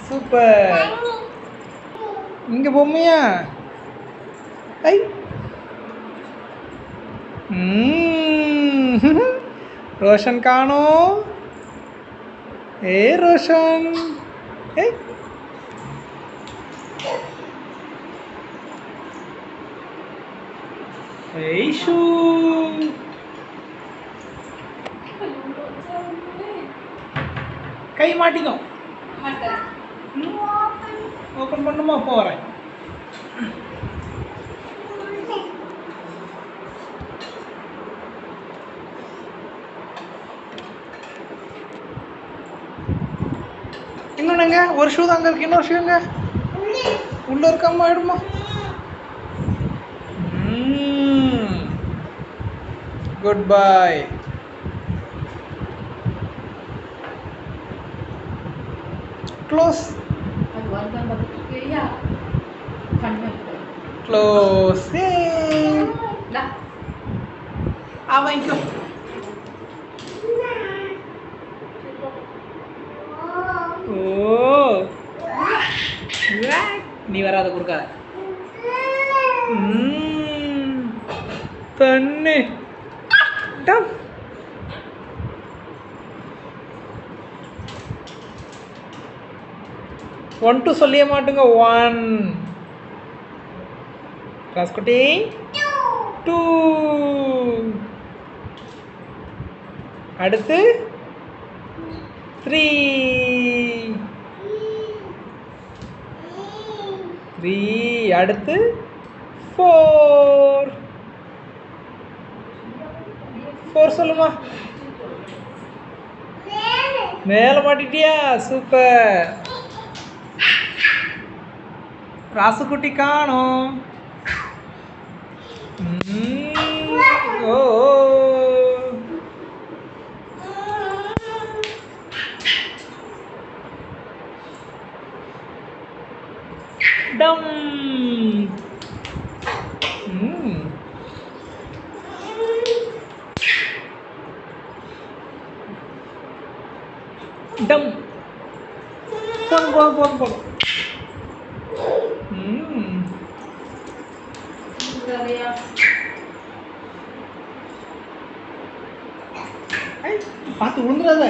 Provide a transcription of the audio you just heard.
Super. இங்க பொம்மையா? ஐ. ரோஷன் காணோம். ரோஷன். ஏய். ஐஷு. கை மாட்டிக்கும். ஓப்பன் பண்ணுமா? போறேன். இன்னொன்னுங்க ஒரு ஷூ தாங்க இருக்கு. இன்னொரு ஷூங்க உள்ள இருக்காமா? ஆயிடுமா? Good bye. க்ளோஸ். க்ளோஸ். வாங்கிக்கோ. ஓ நீ வராத கொடுக்காத. தண்ணி. 1 2 சொல்லிய மாட்டுங்க. 1 ராஸ்குட்டி. 2 அடுத்து 3 அடுத்து 4 சொல்லுமா? மேல மாட்டிட்டியா? சூப்பர். ராசுக்குட்டி காணோம். ஓ டம். டம். போன். பார்த்து விழுந்துடாத.